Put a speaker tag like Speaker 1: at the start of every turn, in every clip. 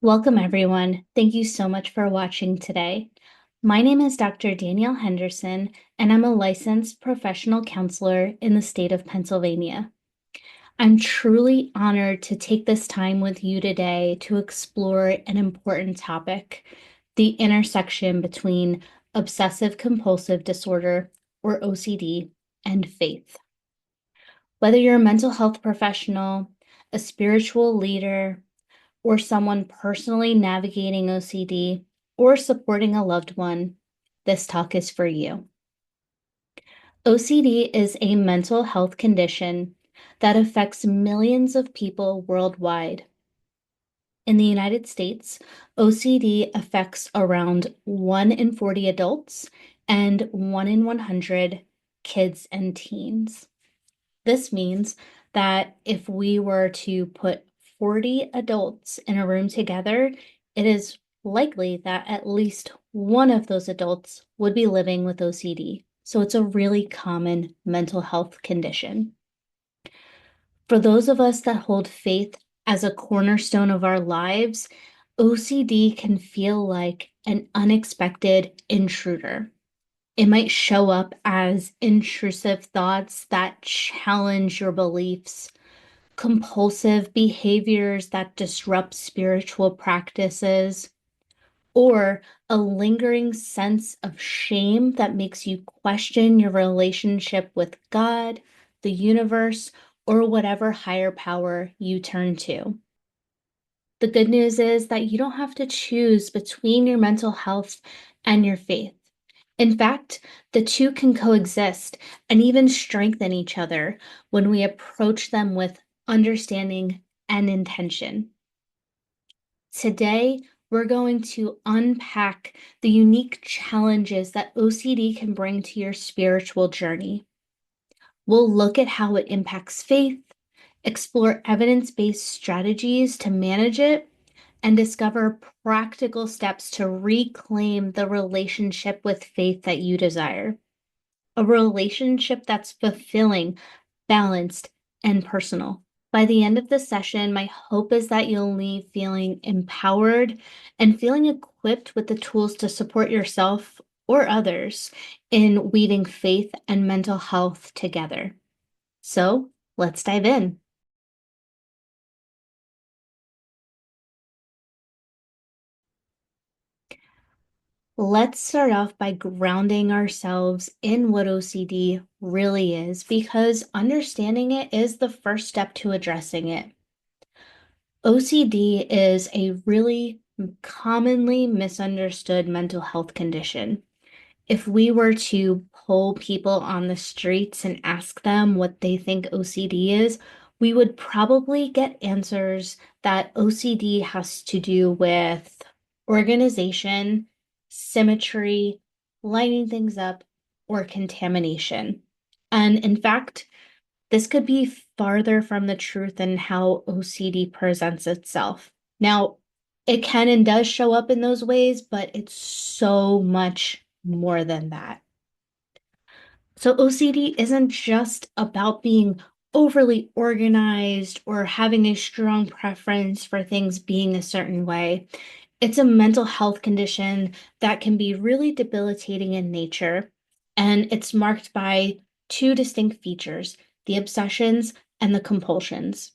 Speaker 1: Welcome, everyone. Thank you so much for watching today. My name is Dr. Danielle Henderson, and I'm a licensed professional counselor in the state of Pennsylvania. I'm truly honored to take this time with you today to explore an important topic, the intersection between obsessive-compulsive disorder, or OCD, and faith. Whether you're a mental health professional, a spiritual leader, or someone personally navigating OCD, or supporting a loved one, this talk is for you. OCD is a mental health condition that affects millions of people worldwide. In the United States, OCD affects around 1 in 40 adults and 1 in 100 kids and teens. This means that if we were to put 40 adults in a room together, it is likely that at least one of those adults would be living with OCD. So it's a really common mental health condition. For those of us that hold faith as a cornerstone of our lives, OCD can feel like an unexpected intruder. It might show up as intrusive thoughts that challenge your beliefs, compulsive behaviors that disrupt spiritual practices, or a lingering sense of shame that makes you question your relationship with God, the universe, or whatever higher power you turn to. The good news is that you don't have to choose between your mental health and your faith. In fact, the two can coexist and even strengthen each other when we approach them with understanding and intention. Today, we're going to unpack the unique challenges that OCD can bring to your spiritual journey. We'll look at how it impacts faith, explore evidence-based strategies to manage it, and discover practical steps to reclaim the relationship with faith that you desire. A relationship that's fulfilling, balanced, and personal. By the end of the session, my hope is that you'll leave feeling empowered and feeling equipped with the tools to support yourself or others in weaving faith and mental health together. So let's dive in. Let's start off by grounding ourselves in what OCD really is, because understanding it is the first step to addressing it. OCD is a really commonly misunderstood mental health condition. If we were to poll people on the streets and ask them what they think OCD is, we would probably get answers that OCD has to do with organization, symmetry, lining things up, or contamination. And in fact, this could be farther from the truth in how OCD presents itself. Now, it can and does show up in those ways, but it's so much more than that. So OCD isn't just about being overly organized or having a strong preference for things being a certain way. It's a mental health condition that can be really debilitating in nature, and it's marked by two distinct features: the obsessions and the compulsions.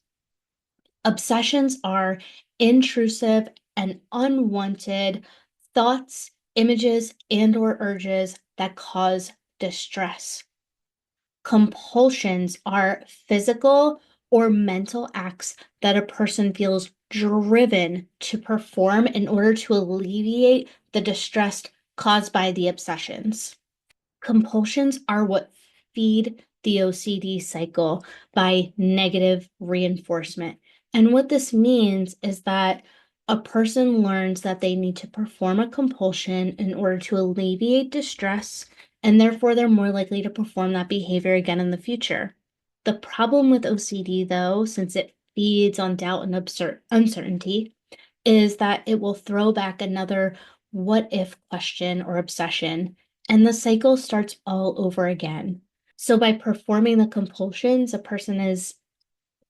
Speaker 1: Obsessions are intrusive and unwanted thoughts, images, and/or urges that cause distress. Compulsions are physical or mental acts that a person feels driven to perform in order to alleviate the distress caused by the obsessions. Compulsions are what feed the OCD cycle by negative reinforcement. And what this means is that a person learns that they need to perform a compulsion in order to alleviate distress, and therefore they're more likely to perform that behavior again in the future. The problem with OCD, though, since it feeds on doubt and uncertainty, is that it will throw back another what if question or obsession, and the cycle starts all over again. So by performing the compulsions, a person is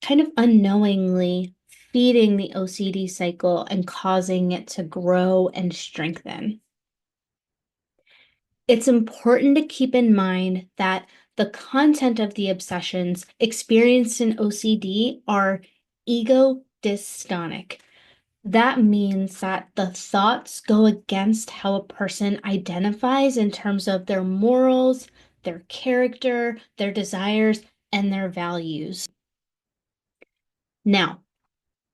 Speaker 1: kind of unknowingly feeding the OCD cycle and causing it to grow and strengthen. It's important to keep in mind that the content of the obsessions experienced in OCD are ego dystonic. That means that the thoughts go against how a person identifies in terms of their morals, their character, their desires, and their values. Now,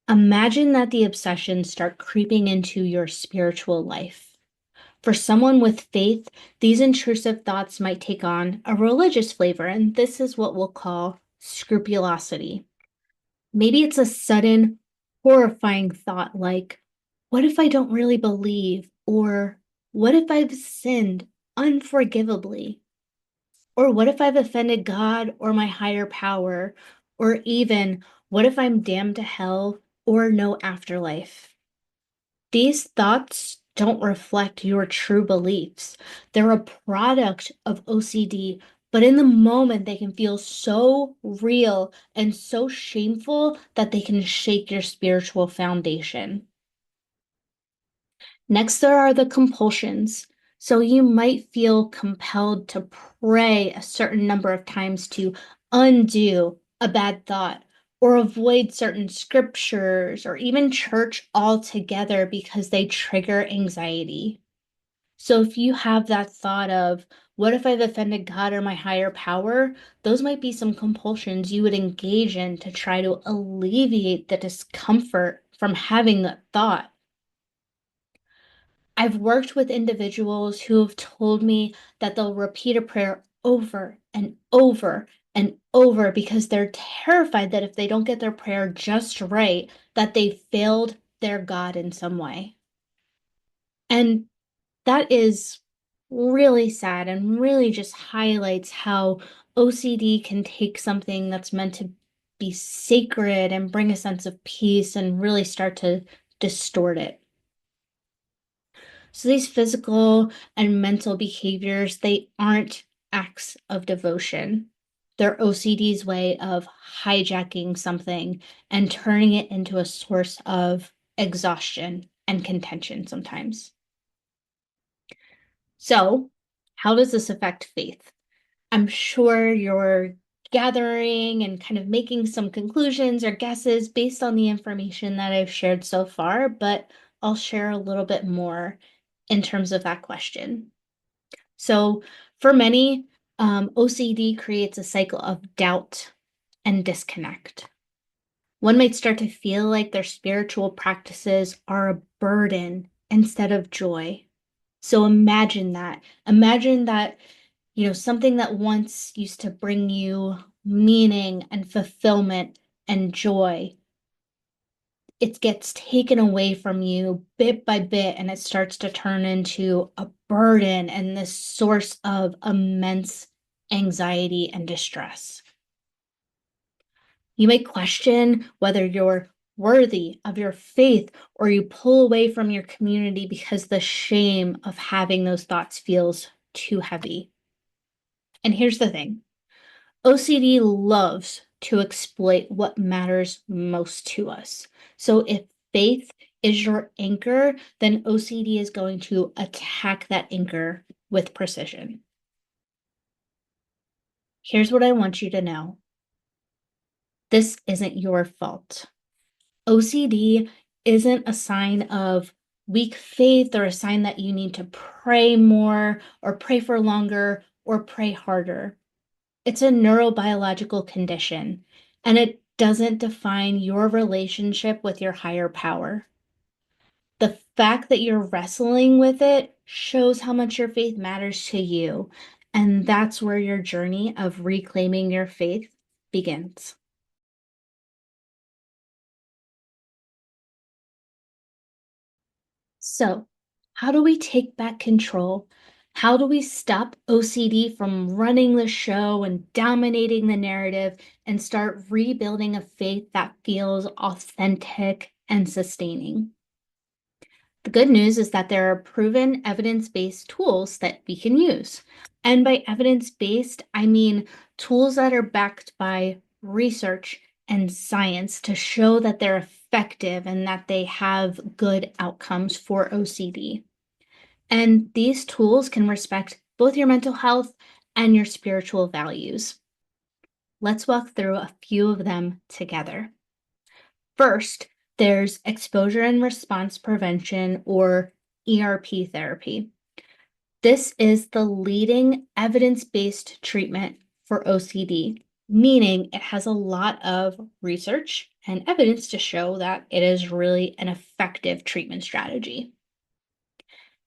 Speaker 1: imagine that the obsessions start creeping into your spiritual life. For someone with faith, these intrusive thoughts might take on a religious flavor, and this is what we'll call scrupulosity. Maybe it's a sudden, horrifying thought like, what if I don't really believe? Or what if I've sinned unforgivably? Or what if I've offended God or my higher power? Or even, what if I'm damned to hell or no afterlife? These thoughts don't reflect your true beliefs. They're a product of OCD, but in the moment, they can feel so real and so shameful that they can shake your spiritual foundation. Next, there are the compulsions. So you might feel compelled to pray a certain number of times to undo a bad thought or avoid certain scriptures or even church altogether because they trigger anxiety. So if you have that thought of, what if I've offended God or my higher power? Those might be some compulsions you would engage in to try to alleviate the discomfort from having that thought. I've worked with individuals who have told me that they'll repeat a prayer over and over and over because they're terrified that if they don't get their prayer just right, that they failed their God in some way. And that is really sad and really just highlights how OCD can take something that's meant to be sacred and bring a sense of peace and really start to distort it. So these physical and mental behaviors, they aren't acts of devotion. They're OCD's way of hijacking something and turning it into a source of exhaustion and contention sometimes. So, how does this affect faith? I'm sure you're gathering and kind of making some conclusions or guesses based on the information that I've shared so far, but I'll share a little bit more in terms of that question. So, for many, OCD creates a cycle of doubt and disconnect. One might start to feel like their spiritual practices are a burden instead of joy. So imagine that. Imagine that, something that once used to bring you meaning and fulfillment and joy, it gets taken away from you bit by bit and it starts to turn into a burden and this source of immense anxiety and distress. You may question whether you're worthy of your faith or you pull away from your community because the shame of having those thoughts feels too heavy. And here's the thing. OCD loves to exploit what matters most to us. So if faith is your anchor, then OCD is going to attack that anchor with precision. Here's what I want you to know. This isn't your fault. OCD isn't a sign of weak faith or a sign that you need to pray more or pray for longer or pray harder. It's a neurobiological condition, and it doesn't define your relationship with your higher power. The fact that you're wrestling with it shows how much your faith matters to you, and that's where your journey of reclaiming your faith begins. So, how do we take back control? How do we stop OCD from running the show and dominating the narrative and start rebuilding a faith that feels authentic and sustaining? The good news is that there are proven evidence-based tools that we can use. And by evidence-based, I mean tools that are backed by research and science to show that they're effective and that they have good outcomes for OCD. And these tools can respect both your mental health and your spiritual values. Let's walk through a few of them together. First, there's exposure and response prevention, or ERP therapy. This is the leading evidence-based treatment for OCD, meaning it has a lot of research and evidence to show that it is really an effective treatment strategy.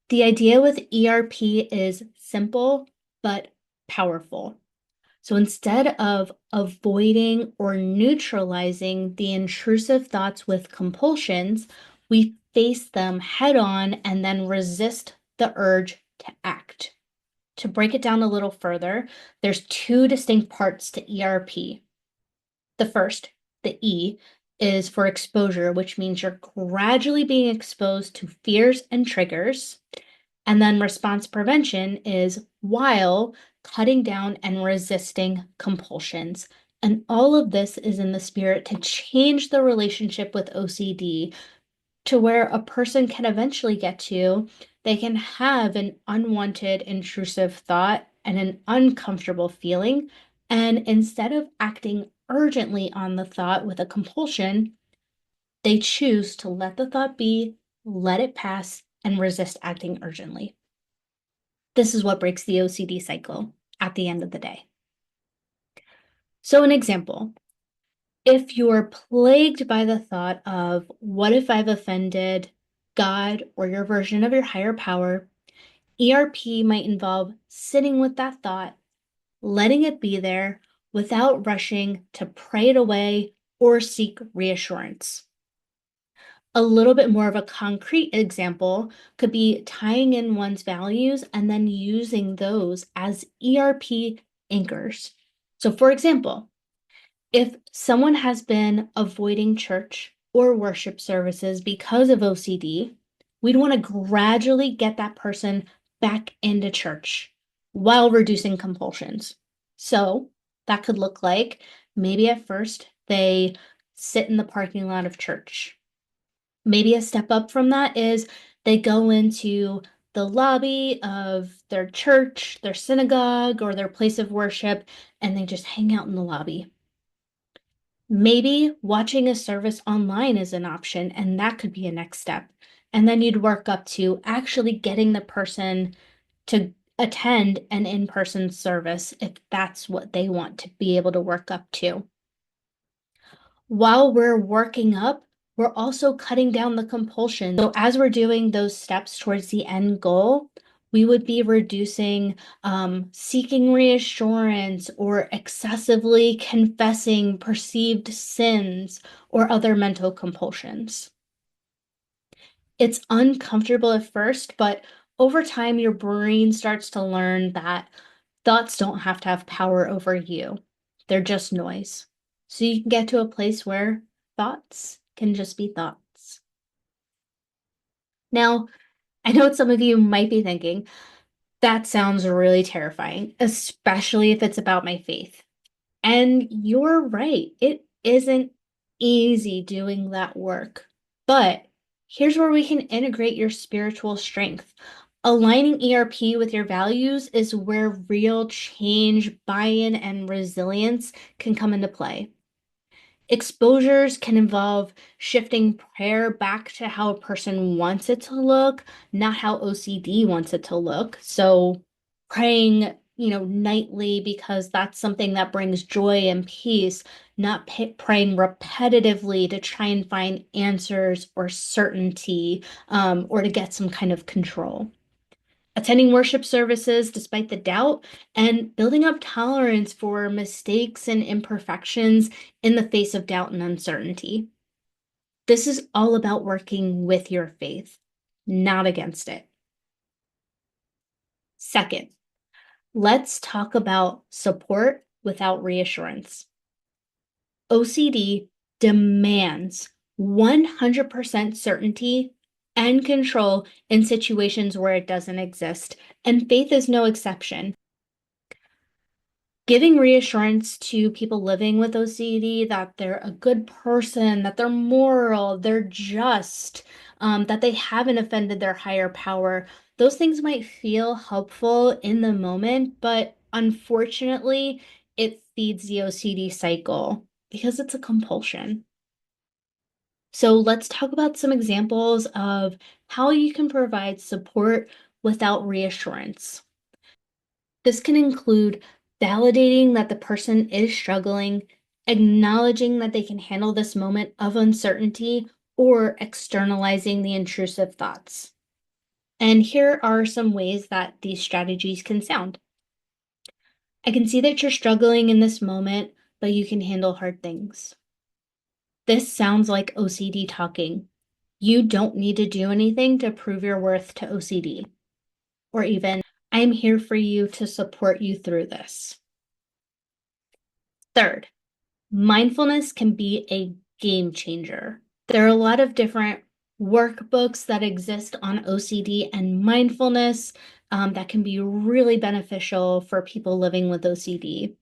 Speaker 1: The idea with ERP is simple but powerful. So instead of avoiding or neutralizing the intrusive thoughts with compulsions, we face them head on and then resist the urge to act. To break it down a little further, there's two distinct parts to ERP. The first, the E, is for exposure, which means you're gradually being exposed to fears and triggers. And then response prevention is while cutting down and resisting compulsions. And all of this is in the spirit to change the relationship with OCD to where a person can eventually get to, they can have an unwanted, intrusive thought and an uncomfortable feeling. And instead of acting urgently on the thought with a compulsion, they choose to let the thought be, let it pass, and resist acting urgently. This is what breaks the OCD cycle at the end of the day. So an example, if you're plagued by the thought of, what if I've offended God or your version of your higher power, ERP might involve sitting with that thought, letting it be there without rushing to pray it away or seek reassurance. A little bit more of a concrete example could be tying in one's values and then using those as ERP anchors. So for example, if someone has been avoiding church or worship services because of OCD, we'd want to gradually get that person back into church while reducing compulsions. So that could look like maybe at first they sit in the parking lot of church. Maybe a step up from that is they go into the lobby of their church, their synagogue, or their place of worship, and they just hang out in the lobby. Maybe watching a service online is an option, and that could be a next step. And then you'd work up to actually getting the person to attend an in-person service if that's what they want to be able to work up to. While we're working up, we're also cutting down the compulsion. So as we're doing those steps towards the end goal, we would be reducing seeking reassurance or excessively confessing perceived sins or other mental compulsions. It's uncomfortable at first, but over time, your brain starts to learn that thoughts don't have to have power over you. They're just noise. So you can get to a place where thoughts can just be thoughts. Now, I know what some of you might be thinking, that sounds really terrifying, especially if it's about my faith. And you're right, it isn't easy doing that work. But here's where we can integrate your spiritual strength. Aligning ERP with your values is where real change, buy-in, and resilience can come into play. Exposures can involve shifting prayer back to how a person wants it to look, not how OCD wants it to look. So praying, nightly because that's something that brings joy and peace, not praying repetitively to try and find answers or certainty, or to get some kind of control. Attending worship services despite the doubt, and building up tolerance for mistakes and imperfections in the face of doubt and uncertainty. This is all about working with your faith, not against it. Second, let's talk about support without reassurance. OCD demands 100% certainty and control in situations where it doesn't exist, and faith is no exception. Giving reassurance to people living with OCD that they're a good person, that they're moral, they're just, that they haven't offended their higher power. Those things might feel helpful in the moment, but unfortunately, it feeds the OCD cycle because it's a compulsion. So let's talk about some examples of how you can provide support without reassurance. This can include validating that the person is struggling, acknowledging that they can handle this moment of uncertainty, or externalizing the intrusive thoughts. And here are some ways that these strategies can sound. I can see that you're struggling in this moment, but you can handle hard things. This sounds like OCD talking. You don't need to do anything to prove your worth to OCD. Or even, I'm here for you to support you through this. Third, mindfulness can be a game changer. There are a lot of different workbooks that exist on OCD and mindfulness that can be really beneficial for people living with OCD.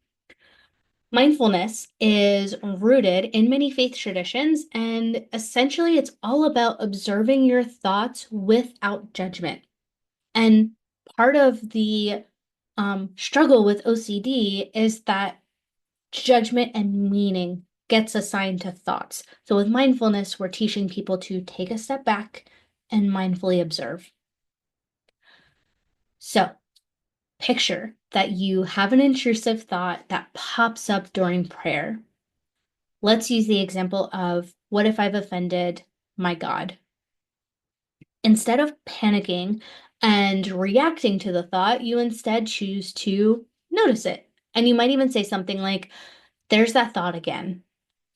Speaker 1: Mindfulness is rooted in many faith traditions, and essentially it's all about observing your thoughts without judgment. And part of the struggle with OCD is that judgment and meaning gets assigned to thoughts. So with mindfulness, we're teaching people to take a step back and mindfully observe. So picture that you have an intrusive thought that pops up during prayer. Let's use the example of, what if I've offended my God? Instead of panicking and reacting to the thought, you instead choose to notice it. And you might even say something like, there's that thought again.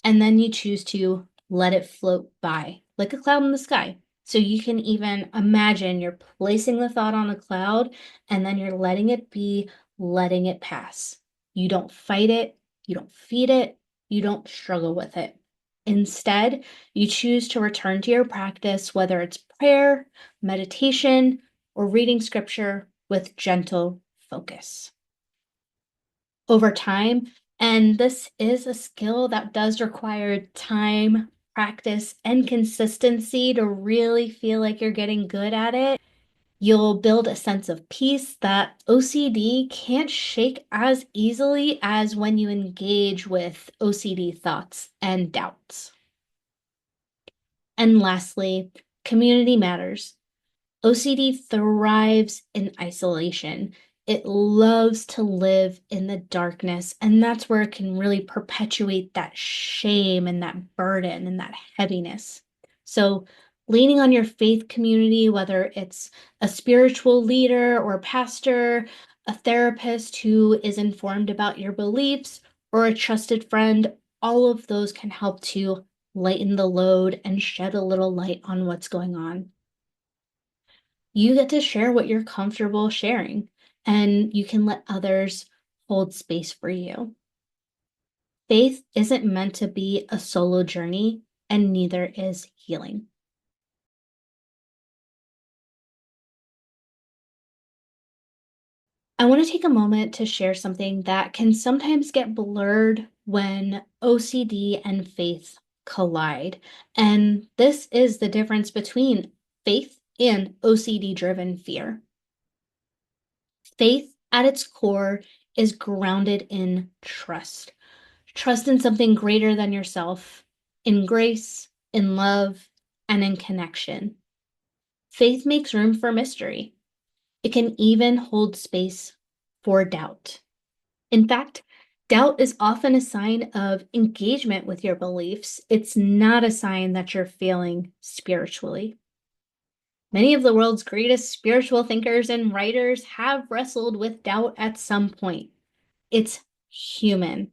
Speaker 1: And then you choose to let it float by like a cloud in the sky. So you can even imagine you're placing the thought on a cloud and then you're letting it be, letting it pass. You don't fight it, you don't feed it, you don't struggle with it. Instead, you choose to return to your practice, whether it's prayer, meditation, or reading scripture with gentle focus. Over time, and this is a skill that does require time, practice, and consistency to really feel like you're getting good at it. You'll build a sense of peace that OCD can't shake as easily as when you engage with OCD thoughts and doubts. And lastly, community matters. OCD thrives in isolation. It loves to live in the darkness, and that's where it can really perpetuate that shame and that burden and that heaviness. So, leaning on your faith community, whether it's a spiritual leader or pastor, a therapist who is informed about your beliefs, or a trusted friend, all of those can help to lighten the load and shed a little light on what's going on. You get to share what you're comfortable sharing, and you can let others hold space for you. Faith isn't meant to be a solo journey, and neither is healing. I want to take a moment to share something that can sometimes get blurred when OCD and faith collide. And this is the difference between faith and OCD driven fear. Faith at its core is grounded in trust. Trust in something greater than yourself, in grace, in love, and in connection. Faith makes room for mystery. It can even hold space for doubt. In fact, doubt is often a sign of engagement with your beliefs. It's not a sign that you're failing spiritually. Many of the world's greatest spiritual thinkers and writers have wrestled with doubt at some point. It's human.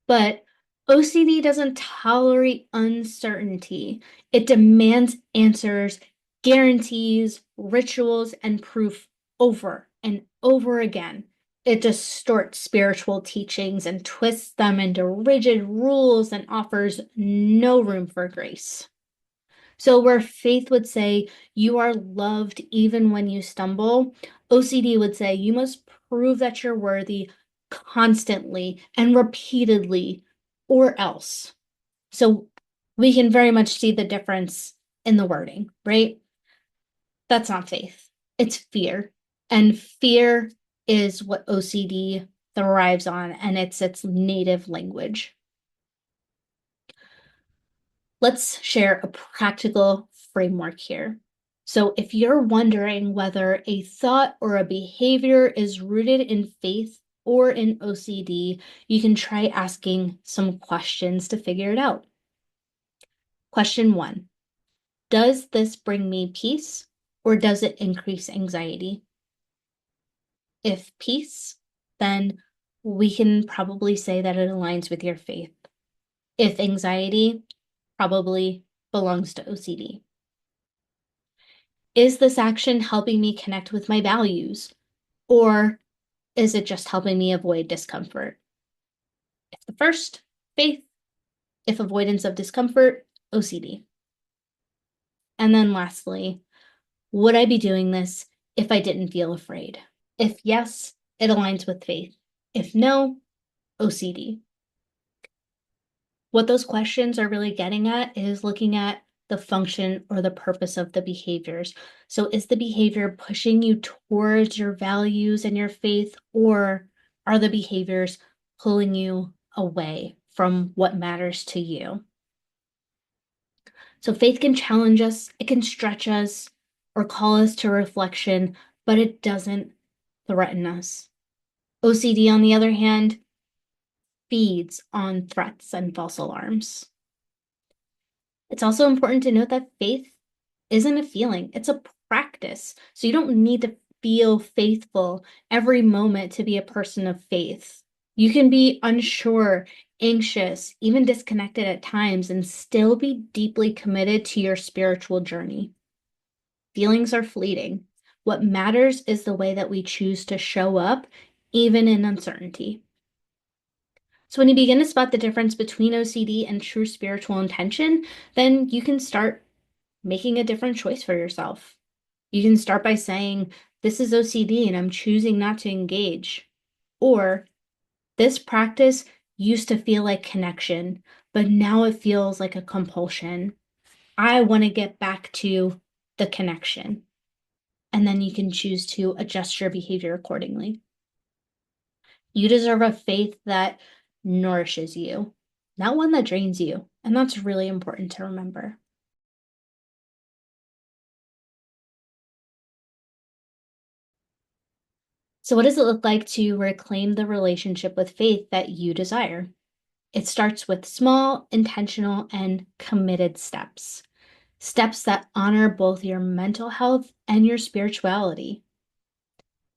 Speaker 1: But OCD doesn't tolerate uncertainty. It demands answers, guarantees, rituals, and proof over and over again. It distorts spiritual teachings and twists them into rigid rules and offers no room for grace. So, where faith would say, you are loved even when you stumble, OCD would say, you must prove that you're worthy constantly and repeatedly, or else. So we can very much see the difference in the wording, right? That's not faith, it's fear. And fear is what OCD thrives on, and it's its native language. Let's share a practical framework here. So, if you're wondering whether a thought or a behavior is rooted in faith or in OCD, you can try asking some questions to figure it out. Question 1: does this bring me peace or does it increase anxiety? If peace, then we can probably say that it aligns with your faith. If anxiety, probably belongs to OCD. Is this action helping me connect with my values, or is it just helping me avoid discomfort? If the first, faith. If avoidance of discomfort, OCD. And then lastly, would I be doing this if I didn't feel afraid? If yes, it aligns with faith. If no, OCD. What those questions are really getting at is looking at the function or the purpose of the behaviors. So, is the behavior pushing you towards your values and your faith, or are the behaviors pulling you away from what matters to you? So, faith can challenge us, it can stretch us, or call us to reflection, but it doesn't threaten us. OCD, on the other hand, feeds on threats and false alarms. It's also important to note that faith isn't a feeling, it's a practice. So you don't need to feel faithful every moment to be a person of faith. You can be unsure, anxious, even disconnected at times, and still be deeply committed to your spiritual journey. Feelings are fleeting. What matters is the way that we choose to show up, even in uncertainty. So, when you begin to spot the difference between OCD and true spiritual intention, then you can start making a different choice for yourself. You can start by saying, this is OCD and I'm choosing not to engage. Or, this practice used to feel like connection, but now it feels like a compulsion. I want to get back to the connection. And then you can choose to adjust your behavior accordingly. You deserve a faith that nourishes you, not one that drains you. And that's really important to remember. So, what does it look like to reclaim the relationship with faith that you desire? It starts with small, intentional, and committed steps. Steps that honor both your mental health and your spirituality.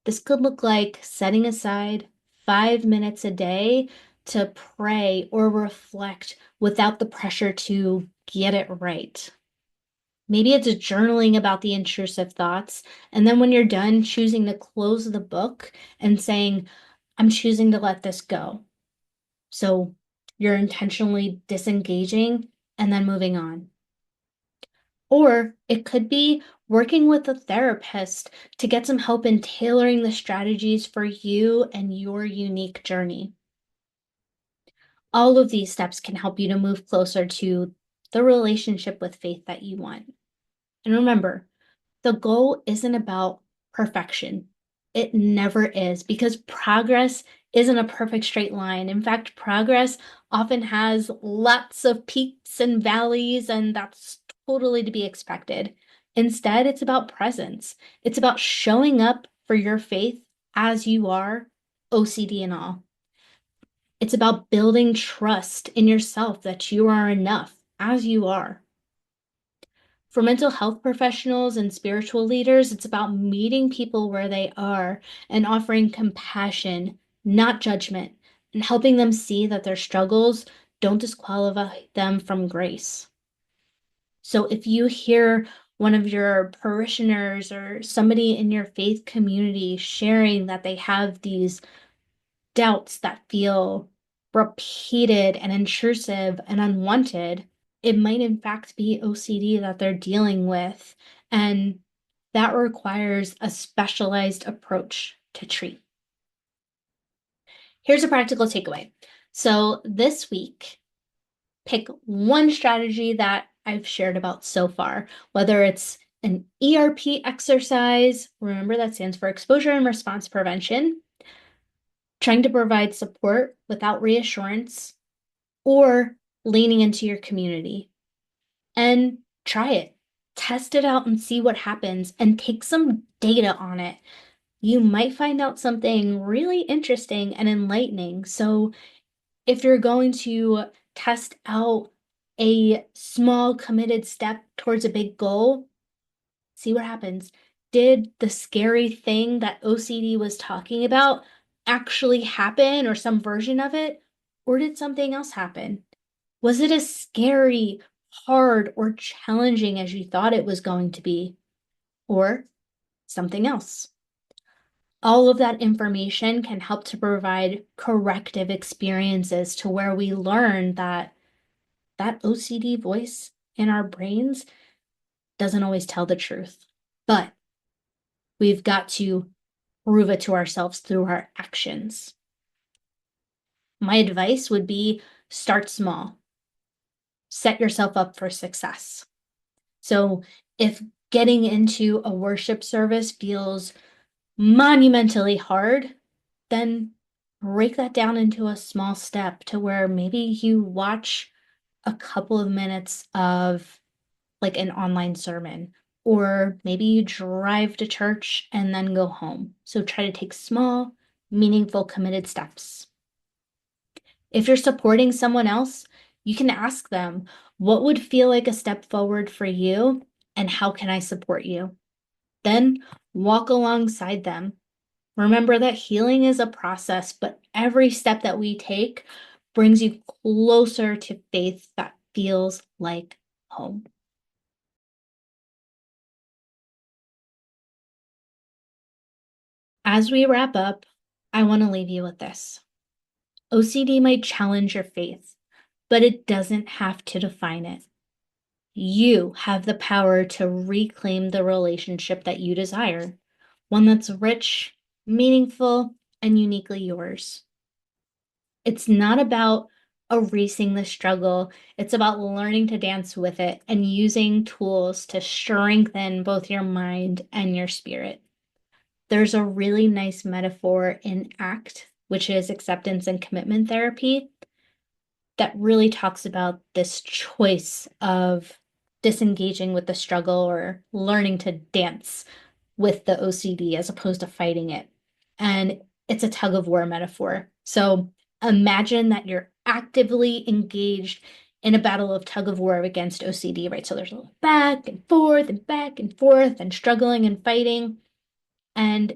Speaker 1: This could look like setting aside 5 minutes a day to pray or reflect without the pressure to get it right. Maybe it's journaling about the intrusive thoughts, and then when you're done, choosing to close the book and saying, I'm choosing to let this go. So you're intentionally disengaging and then moving on. Or it could be working with a therapist to get some help in tailoring the strategies for you and your unique journey. All of these steps can help you to move closer to the relationship with faith that you want. And remember, the goal isn't about perfection. It never is, because progress isn't a perfect straight line. In fact, progress often has lots of peaks and valleys, and that's totally to be expected. Instead, it's about presence. It's about showing up for your faith as you are, OCD and all. It's about building trust in yourself that you are enough as you are. For mental health professionals and spiritual leaders, it's about meeting people where they are and offering compassion, not judgment, and helping them see that their struggles don't disqualify them from grace. So if you hear one of your parishioners or somebody in your faith community sharing that they have these doubts that feel repeated and intrusive and unwanted, it might in fact be OCD that they're dealing with, and that requires a specialized approach to treat. Here's a practical takeaway. So this week, pick one strategy that I've shared about so far, whether it's an ERP exercise, remember that stands for exposure and response prevention, trying to provide support without reassurance, or leaning into your community. And try it. Test it out and see what happens and take some data on it. You might find out something really interesting and enlightening. So if you're going to test out a small committed step towards a big goal, see what happens. Did the scary thing that OCD was talking about actually happen or some version of it? Or did something else happen? Was it as scary, hard, or challenging as you thought it was going to be? Or something else? All of that information can help to provide corrective experiences to where we learn that that OCD voice in our brains doesn't always tell the truth. But we've got to prove it to ourselves through our actions. My advice would be start small. Set yourself up for success. So if getting into a worship service feels monumentally hard, then break that down into a small step to where maybe you watch a couple of minutes of like an online sermon, or maybe you drive to church and then go home. So try to take small, meaningful, committed steps. If you're supporting someone else, you can ask them, what would feel like a step forward for you, and how can I support you? Then walk alongside them. Remember that healing is a process, but every step that we take brings you closer to faith that feels like home. As we wrap up, I want to leave you with this. OCD might challenge your faith, but it doesn't have to define it. You have the power to reclaim the relationship that you desire, one that's rich, meaningful, and uniquely yours. It's not about erasing the struggle. It's about learning to dance with it and using tools to strengthen both your mind and your spirit. There's a really nice metaphor in ACT, which is acceptance and commitment therapy, that really talks about this choice of disengaging with the struggle or learning to dance with the OCD as opposed to fighting it. And it's a tug of war metaphor. So imagine that you're actively engaged in a battle of tug of war against OCD, right? So there's a little back and forth and struggling and fighting. And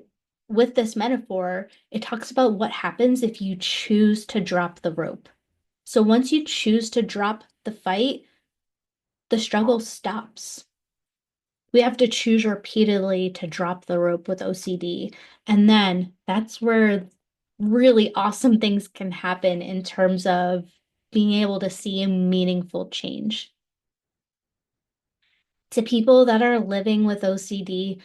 Speaker 1: with this metaphor, it talks about what happens if you choose to drop the rope. So once you choose to drop the fight, the struggle stops. We have to choose repeatedly to drop the rope with OCD. And then that's where really awesome things can happen in terms of being able to see a meaningful change. To people that are living with OCD,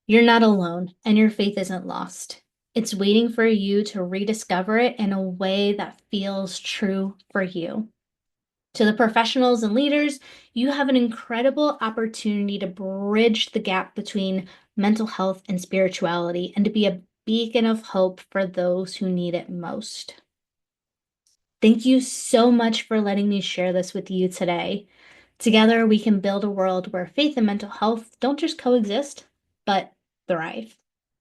Speaker 1: you're not alone and your faith isn't lost. It's waiting for you to rediscover it in a way that feels true for you. To the professionals and leaders, you have an incredible opportunity to bridge the gap between mental health and spirituality and to be a beacon of hope for those who need it most. Thank you so much for letting me share this with you today. Together, we can build a world where faith and mental health don't just coexist, but thrive.